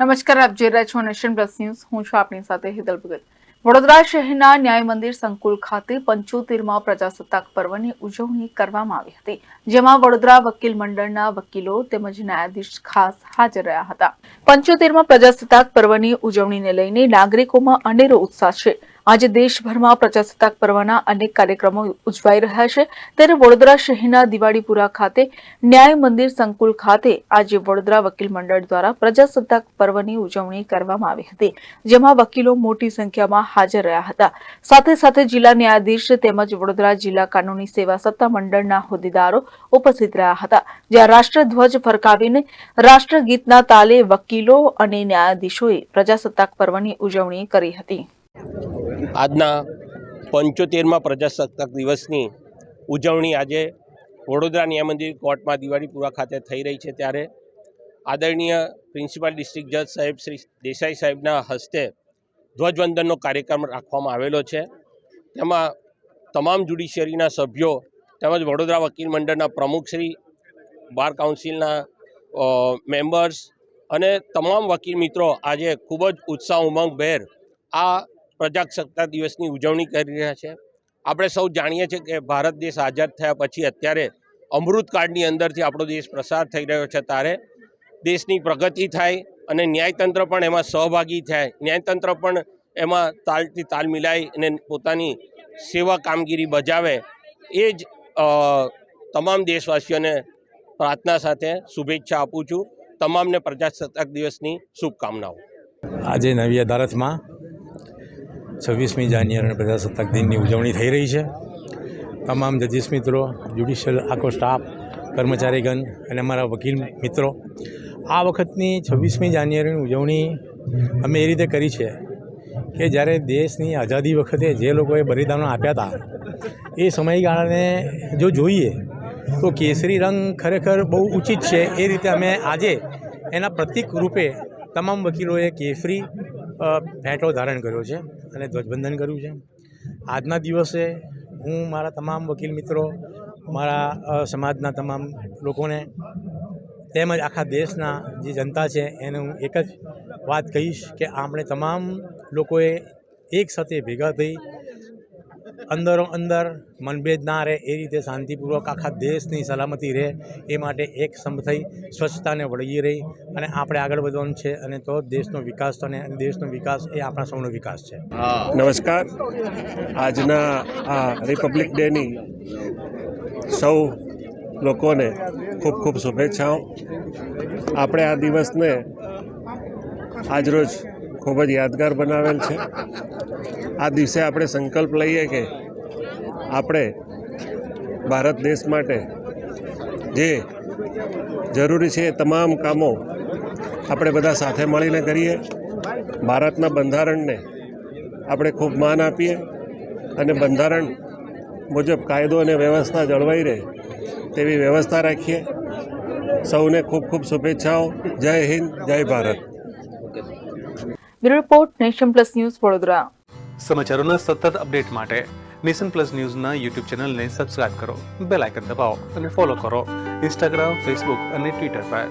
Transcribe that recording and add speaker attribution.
Speaker 1: નમસ્કાર, આપ જોઈ રહ્યા છો નેશન પ્લસ ન્યૂઝ. હું છું આપની સાથે હિતલ ભગત. વડોદરા શહેરના ન્યાય મંદિર સંકુલ ખાતે 75માં પ્રજાસત્તાક પર્વની ઉજવણી કરવામાં આવી હતી, જેમાં વડોદરા વકીલ મંડળના વકીલો તેમજ ન્યાયાધીશ ખાસ હાજર રહ્યા હતા. 75માં પ્રજાસત્તાક પર્વની ઉજવણીને લઈને નાગરિકોમાં અનેરો ઉત્સાહ છે. આજે દેશભરમાં પ્રજાસત્તાક પર્વના અનેક કાર્યક્રમો ઉજવાઈ રહ્યા છે, ત્યારે વડોદરા શહેરના દિવાળીપુરા ખાતે ન્યાય મંદિર સંકુલ ખાતે આજે વડોદરા વકીલ મંડળ દ્વારા પ્રજાસત્તાક પર્વની ઉજવણી કરવામાં આવી હતી, જેમાં વકીલો મોટી સંખ્યામાં હાજર રહ્યા હતા. સાથે સાથે જિલ્લા ન્યાયાધીશ તેમજ વડોદરા જિલ્લા કાનૂની સેવા સત્તા મંડળના હોદ્દેદારો ઉપસ્થિત રહ્યા હતા, જ્યાં રાષ્ટ્રધ્વજ ફરકાવીને રાષ્ટ્રગીતના તાલે વકીલો અને ન્યાયાધીશોએ પ્રજાસત્તાક પર્વની ઉજવણી કરી હતી.
Speaker 2: આજના 75માં પ્રજાસત્તાક દિવસની ઉજવણી આજે વડોદરા ન્યાય મંદિર કોર્ટમાં દિવાળીપુરા ખાતે થઈ રહી છે, ત્યારે આદરણીય પ્રિન્સિપલ ડિસ્ટ્રિક્ટ જજ સાહેબ શ્રી દેસાઈ સાહેબના હસ્તે ધ્વજવંદનનો કાર્યક્રમ રાખવામાં આવેલો છે. તેમાં તમામ જ્યુડિશિયરીના સભ્યો તેમજ વડોદરા વકીલ મંડળના પ્રમુખશ્રી, બાર કાઉન્સિલના મેમ્બર્સ અને તમામ વકીલ મિત્રો આજે ખૂબ જ ઉત્સાહ ઉમંગભેર આ પ્રજાસત્તાક દિવસની ઉજવણી કરી રહ્યા છે. આપણે સૌ જાણીએ છીએ કે ભારત દેશ આઝાદ થયા પછી અત્યારે અમૃતકાળની અંદરથી આપણો દેશ પ્રસાર થઈ રહ્યો છે, ત્યારે દેશની પ્રગતિ થાય અને ન્યાયતંત્ર પણ એમાં સહભાગી થાય, ન્યાયતંત્ર પણ એમાં તાલથી તાલ મિલાઈ અને પોતાની સેવા કામગીરી બજાવે, એ જ તમામ દેશવાસીઓને પ્રાર્થના સાથે શુભેચ્છા આપું છું. તમામને પ્રજાસત્તાક દિવસની શુભકામનાઓ.
Speaker 3: આજે નવી અદાલતમાં 26મી જાન્યુઆરીના પ્રજાસત્તાક દિનની ઉજવણી થઈ રહી છે. તમામ જજીસ મિત્રો, જ્યુડિશિયલ આખો સ્ટાફ, કર્મચારીગણ અને અમારા વકીલ મિત્રો, આ વખતની 26મી જાન્યુઆરીની ઉજવણી અમે એ રીતે કરી છે કે જ્યારે દેશની આઝાદી વખતે જે લોકોએ બલિદાનો આપ્યા હતા એ સમયગાળાને જો જોઈએ તો કેસરી રંગ ખરેખર બહુ ઉચિત છે. એ રીતે અમે આજે એના પ્રતીક રૂપે તમામ વકીલોએ કેસરી ફેંટો ધારણ કર્યો છે અને ધ્વજવંદન કર્યું છે. આજના દિવસે હું મારા તમામ વકીલ મિત્રો, મારા સમાજના તમામ લોકોને તેમજ આખા દેશના જે જનતા છે એને હું એક જ વાત કહીશ કે આપણે તમામ લોકોએ એક સાથે ભેગા થઈ અંદરો અંદર મનભેદ ના રહે એ રીતે શાંતિપૂર્વક આખા દેશની સલામતી રહે એ માટે એક સંપ થઈ સ્વચ્છતાને વળગી રહી અને આપણે આગળ વધવાનું છે, અને તો દેશનો વિકાસ અને દેશનો વિકાસ એ આપણા સૌનો વિકાસ છે.
Speaker 4: નમસ્કાર. આજના આ રિપબ્લિક ડેની સૌ લોકોને ખૂબ ખૂબ શુભેચ્છાઓ. આપણે આ દિવસને આજરોજ ખૂબ જ યાદગાર બનાવેલ છે. આ દિવસે આપણે સંકલ્પ લઈએ કે આપણે ભારત દેશ માટે જે જરૂરી છે એ તમામ કામો આપણે બધા સાથે મળીને કરીએ. ભારતના બંધારણને આપણે ખૂબ માન આપીએ અને બંધારણ મુજબ કાયદો અને વ્યવસ્થા જળવાઈ રહે તેવી વ્યવસ્થા રાખીએ. સૌને ખૂબ ખૂબ શુભેચ્છાઓ. જય હિન્દ, જય Bharat.
Speaker 1: Bureau report, nation plus news, Vadodara.
Speaker 5: સમાચારોના સતત અપડેટ માટે નેશન પ્લસ ન્યૂઝના યુટ્યુબ ચેનલને સબસ્ક્રાઇબ કરો, બેલ આઇકન દબાવો અને ફોલો કરો ઇન્સ્ટાગ્રામ, ફેસબુક અને ટ્વિટર પર.